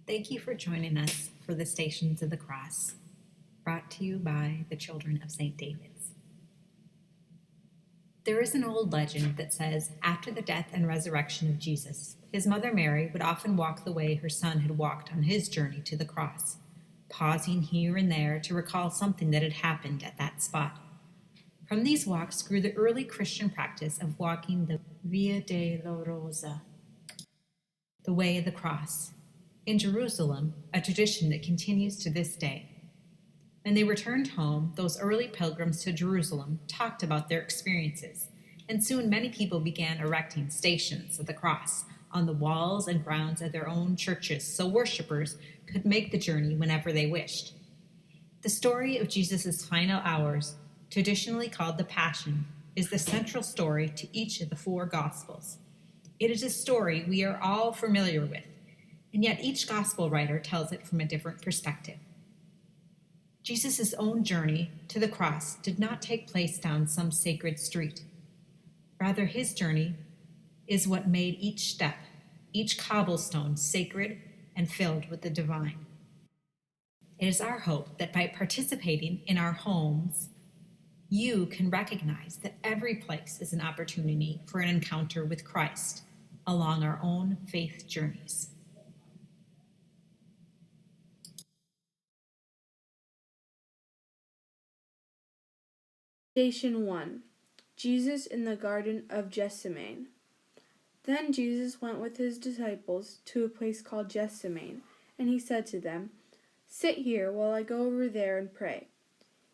Thank you for joining us for the Stations of the Cross, brought to you by the Children of St. David's. There is an old legend that says after the death and resurrection of Jesus, his mother Mary would often walk the way her son had walked on his journey to the cross, pausing here and there to recall something that had happened at that spot. From these walks grew the early Christian practice of walking the Via Dolorosa, the way of the cross, in Jerusalem, a tradition that continues to this day. When they returned home, those early pilgrims to Jerusalem talked about their experiences, and soon many people began erecting stations of the cross on the walls and grounds of their own churches so worshippers could make the journey whenever they wished. The story of Jesus' final hours, traditionally called the Passion, is the central story to each of the four Gospels. It is a story we are all familiar with, and yet each Gospel writer tells it from a different perspective. Jesus' own journey to the cross did not take place down some sacred street. Rather, his journey is what made each step, each cobblestone sacred and filled with the divine. It is our hope that by participating in our homes, you can recognize that every place is an opportunity for an encounter with Christ along our own faith journeys. Station 1. Jesus in the Garden of Gethsemane. Then Jesus went with his disciples to a place called Gethsemane, and he said to them, "Sit here while I go over there and pray."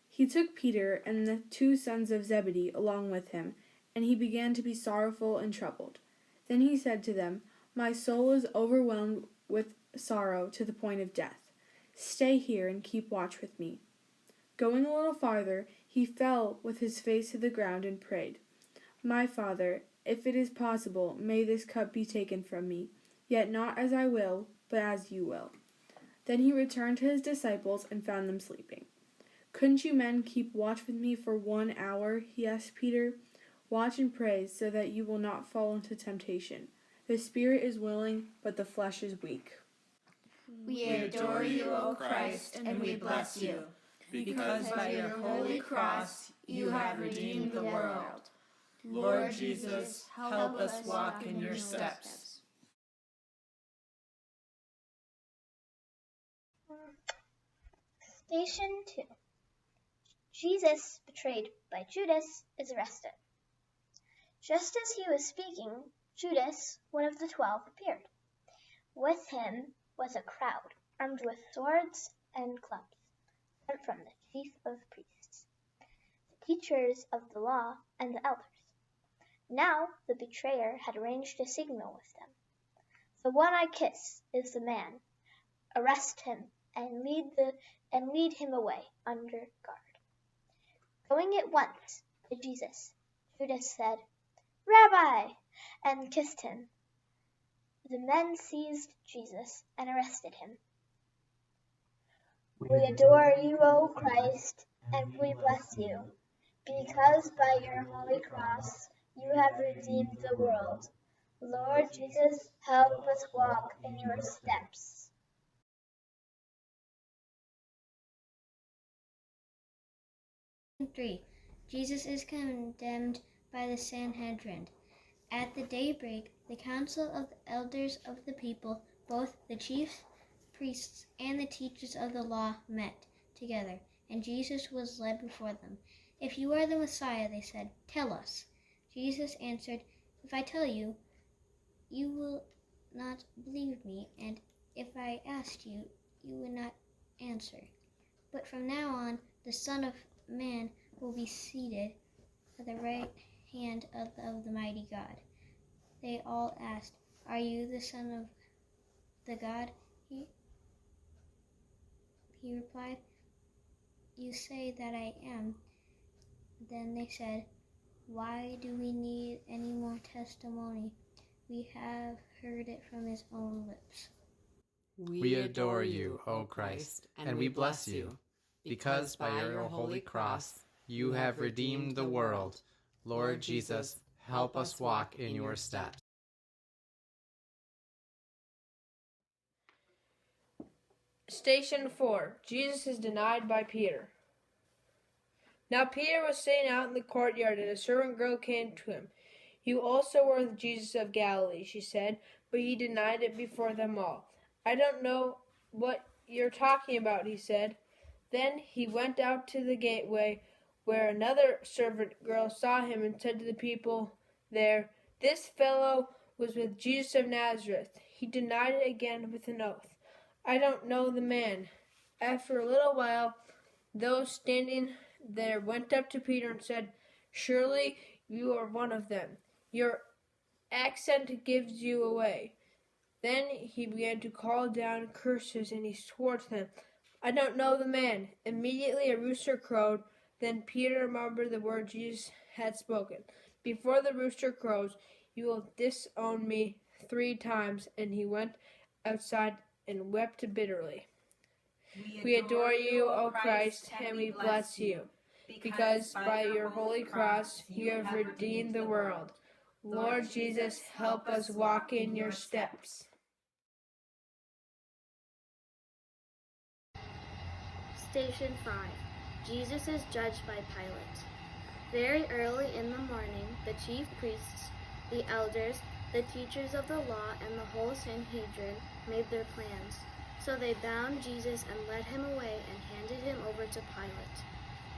He took Peter and the 2 sons of Zebedee along with him, and he began to be sorrowful and troubled. Then he said to them, "My soul is overwhelmed with sorrow to the point of death. Stay here and keep watch with me." Going a little farther, he fell with his face to the ground and prayed, "My Father, if it is possible, may this cup be taken from me, yet not as I will, but as you will." Then he returned to his disciples and found them sleeping. "Couldn't you men keep watch with me for 1 hour?" he asked Peter. "Watch and pray so that you will not fall into temptation. The spirit is willing, but the flesh is weak." We adore you, O Christ, and we bless you, because by your holy cross you have redeemed the world. Lord Jesus, help us walk in your steps. Station 2. Jesus, betrayed by Judas, is arrested. Just as he was speaking, Judas, one of the 12, appeared. With him was a crowd, armed with swords and clubs, sent from the chief of priests, the teachers of the law, and the elders. Now the betrayer had arranged a signal with them. "The one I kiss is the man. Arrest him and lead him away under guard." Going at once to Jesus, Judas said, "Rabbi," and kissed him. The men seized Jesus and arrested him. We adore you, O Christ, and we bless you, because by your holy cross you have redeemed the world. Lord Jesus, help us walk in your steps. Station 3. Jesus is condemned by the Sanhedrin. At the daybreak, the council of the elders of the people, both the chief priests and the teachers of the law, met together, and Jesus was led before them. "If you are the Messiah," they said, "tell us." Jesus answered, "If I tell you, you will not believe me, and if I asked you, you would not answer. But from now on, the Son of Man will be seated at the right hand of the mighty God." They all asked, "Are you the Son of the God?" He replied, "You say that I am." Then they said, "Why do we need any more testimony? We have heard it from his own lips." We adore you, O Christ, and we bless you, because by your holy cross you have redeemed the world. Lord Jesus, help us walk in your steps. Station 4. Jesus is denied by Peter. Now Peter was sitting out in the courtyard, and a servant girl came to him. You also were with Jesus of Galilee, she said, but he denied it before them all. I don't know what you're talking about, he said. Then he went out to the gateway, where another servant girl saw him and said to the people there, This fellow was with Jesus of Nazareth. He denied it again with an oath. I don't know the man. After a little while, those standing there went up to Peter and said, Surely you are one of them. Your accent gives you away. Then he began to call down curses, and he swore to them, I don't know the man. Immediately a rooster crowed. Then Peter remembered the word Jesus had spoken. Before the rooster crows, you will disown me 3 times. And he went outside and wept bitterly. We adore you, O Christ, and we bless you, because by your holy cross you have redeemed the world. Lord Jesus, help us walk in your steps. Station 5. Jesus is judged by Pilate. Very early in the morning, the chief priests, the elders, the teachers of the law, and the whole Sanhedrin made their plans. So they bound Jesus and led him away and handed him over to Pilate.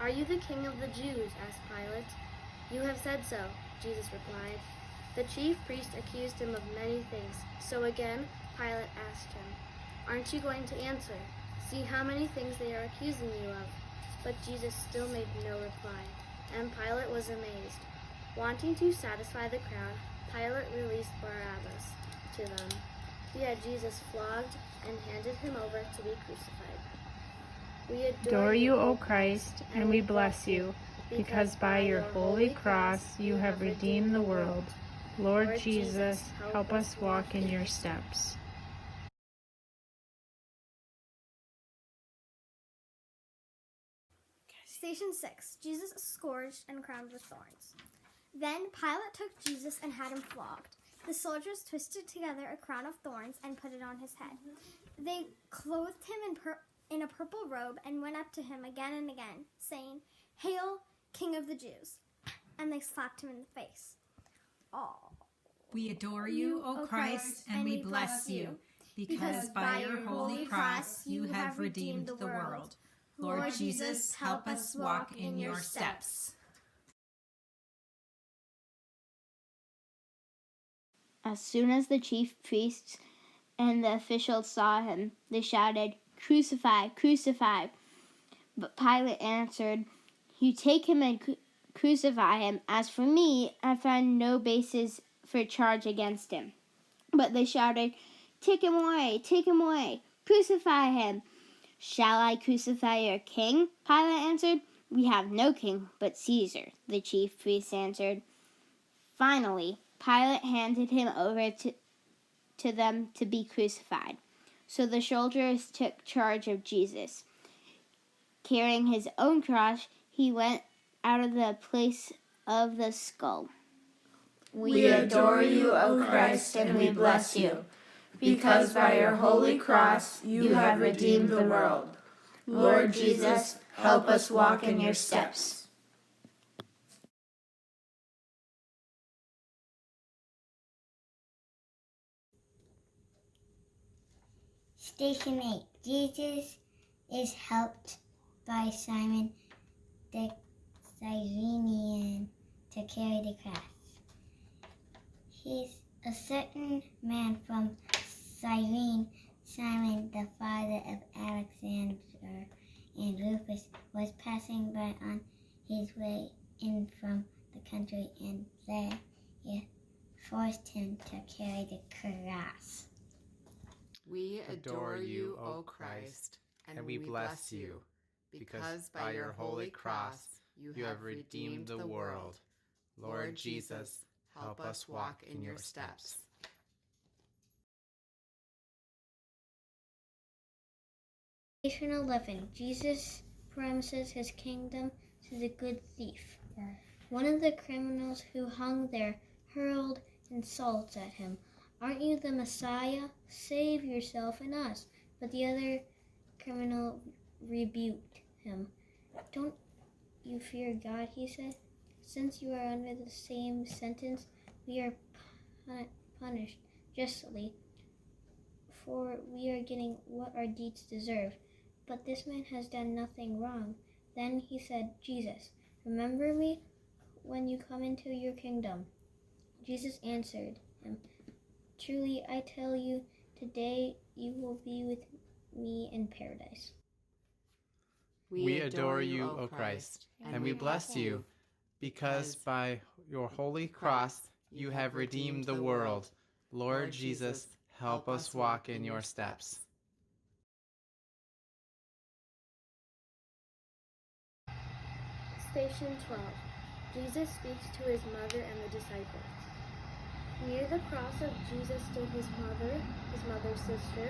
Are you the king of the Jews? Asked Pilate. You have said so, Jesus replied. The chief priests accused him of many things. So again, Pilate asked him, Aren't you going to answer? See how many things they are accusing you of. But Jesus still made no reply, and Pilate was amazed. Wanting to satisfy the crowd, Pilate released Barabbas to them. He had Jesus flogged and handed him over to be crucified. We Adore you, O Christ, and we bless you, because by your holy cross you have redeemed the world. Lord Jesus, help us walk in your steps. Station 6. Jesus is scourged and crowned with thorns. Then Pilate took Jesus and had him flogged. The soldiers twisted together a crown of thorns and put it on his head. They clothed him in a purple robe and went up to him again and again, saying, Hail, King of the Jews! And they slapped him in the face. Oh. We adore you, O Christ, and we bless you, because by your holy cross you have redeemed the world. Lord Jesus, help us walk in your steps. As soon as the chief priests and the officials saw him, they shouted, Crucify, crucify. But Pilate answered, You take him and crucify him. As for me, I find no basis for charge against him. But they shouted, Take him away, crucify him. Shall I crucify your king? Pilate answered. We have no king but Caesar, the chief priests answered. Finally, Pilate handed him over to them to be crucified. So the soldiers took charge of Jesus. Carrying his own cross, he went out of the place of the skull. We adore you, O Christ, and we bless you, because by your holy cross you have redeemed the world. Lord Jesus, help us walk in your steps. Station 8. Jesus is helped by Simon the Cyrenian to carry the cross. He's a certain man from Cyrene, Simon the father of Alexander and Rufus, was passing by on his way in from the country, and there forced him to carry the cross. We adore you, O Christ, and we bless you, because by your holy cross you have redeemed the world. Lord Jesus, help us walk in your steps. Station 11. Jesus promises his kingdom to the good thief. One of the criminals who hung there hurled insults at him. Aren't you the Messiah? Save yourself and us. But the other criminal rebuked him. Don't you fear God, he said. Since you are under the same sentence, we are punished justly, for we are getting what our deeds deserve. But this man has done nothing wrong. Then he said, Jesus, remember me when you come into your kingdom. Jesus answered him, truly I tell you, today you will be with me in paradise. We adore you, O Christ, and we bless you, because by your holy cross you have redeemed the world. Lord Jesus, help us walk in your steps. Station 12. Jesus speaks to his mother and the disciples. Near the cross of Jesus stood his mother's sister,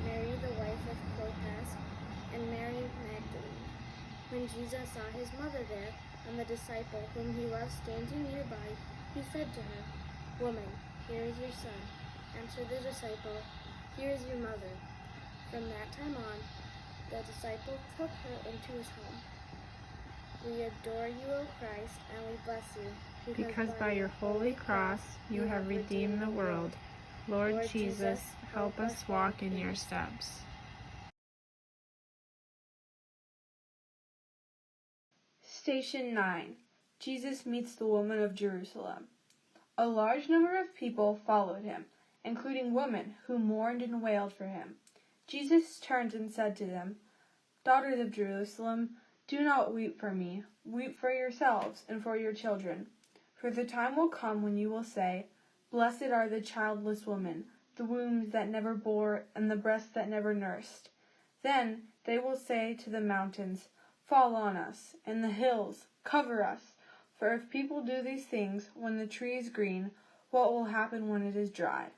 Mary the wife of Clopas, and Mary Magdalene. When Jesus saw his mother there, and the disciple whom he loved standing nearby, he said to her, Woman, here is your son. Answered the disciple, Here is your mother. From that time on, the disciple took her into his home. We adore you, O Christ, and we bless you, Because by your holy cross you have redeemed the world. Lord Jesus, help us walk in your steps. Station 9. Jesus meets the woman of Jerusalem. A large number of people followed him, including women who mourned and wailed for him. Jesus turned and said to them, Daughters of Jerusalem, do not weep for me. Weep for yourselves and for your children. For the time will come when you will say, Blessed are the childless women, the wombs that never bore, and the breasts that never nursed. Then they will say to the mountains, Fall on us, and the hills, cover us. For if people do these things when the tree is green, what will happen when it is dry?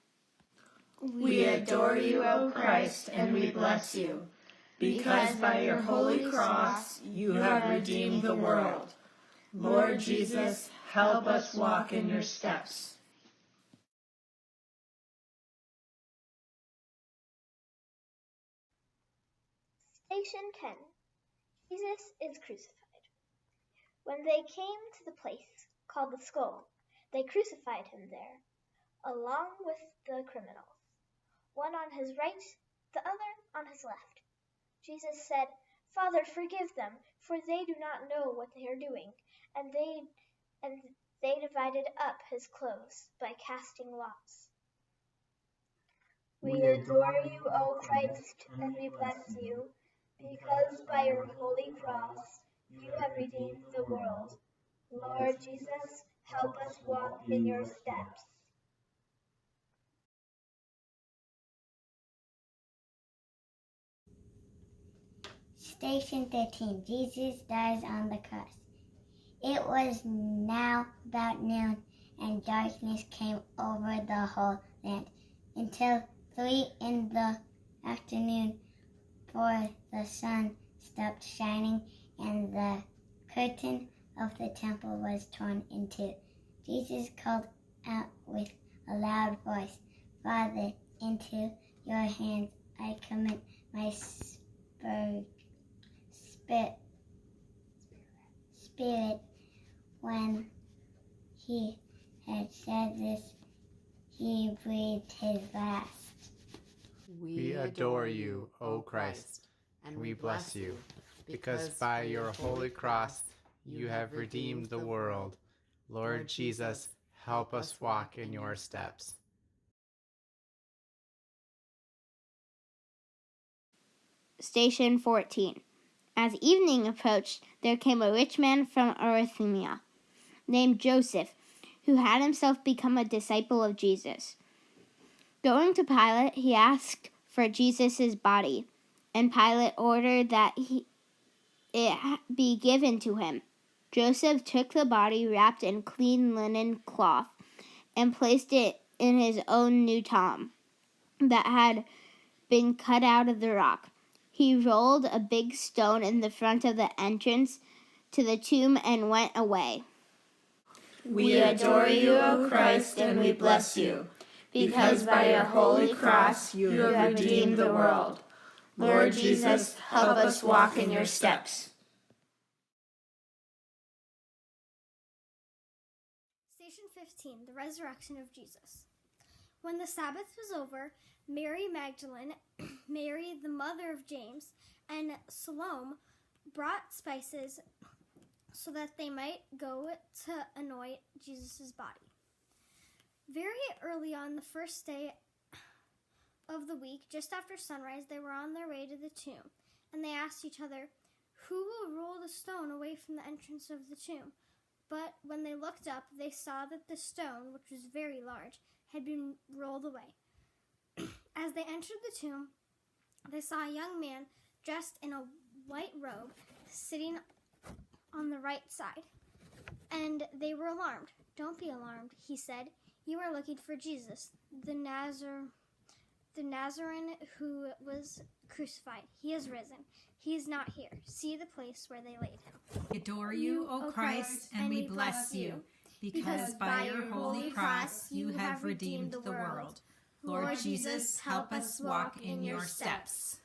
We adore you, O Christ, and we bless you, because by your holy cross you have redeemed the world. Lord Jesus, help us walk in your steps. Station 10. Jesus is crucified. When they came to the place called the Skull, they crucified him there, along with the criminals, one on his right, the other on his left. Jesus said, Father, forgive them, for they do not know what they are doing. And they divided up his clothes by casting lots. We adore you, O Christ, and we bless you, because by your holy cross you have redeemed the world. Lord Jesus, help us walk in your steps. Station 13. Jesus dies on the cross. It was now about noon, and darkness came over the whole land until 3 in the afternoon, for the sun stopped shining, and the curtain of the temple was torn in two. Jesus called out with a loud voice, Father, into your hands I commit my spirit. When he had said this, he breathed his last. We adore you, O Christ, and we bless you, because by your holy cross you have redeemed the world. Lord Jesus, help us walk in your steps. Station 14. As evening approached, there came a rich man from Arimathea, named Joseph, who had himself become a disciple of Jesus. Going to Pilate, he asked for Jesus' body, and Pilate ordered that it be given to him. Joseph took the body wrapped in clean linen cloth and placed it in his own new tomb that had been cut out of the rock. He rolled a big stone in the front of the entrance to the tomb and went away. We adore you, O Christ, and we bless you, because by your holy cross you have redeemed the world. Lord Jesus, help us walk in your steps. Station 15, the resurrection of Jesus. When the Sabbath was over, Mary Magdalene, Mary the mother of James, and Salome brought spices so that they might go to anoint Jesus' body. Very early on the first day of the week, just after sunrise, they were on their way to the tomb, and they asked each other, "Who will roll the stone away from the entrance of the tomb?" But when they looked up, they saw that the stone, which was very large, had been rolled away. As they entered the tomb, they saw a young man dressed in a white robe sitting on the right side, and they were alarmed. "Don't be alarmed," he said. "You are looking for Jesus, the Nazarene who was crucified. He is risen. He is not here. See the place where they laid him." We adore you, O Christ, and we bless you, because by your holy cross you have redeemed the world. Lord Jesus, help us walk in your steps.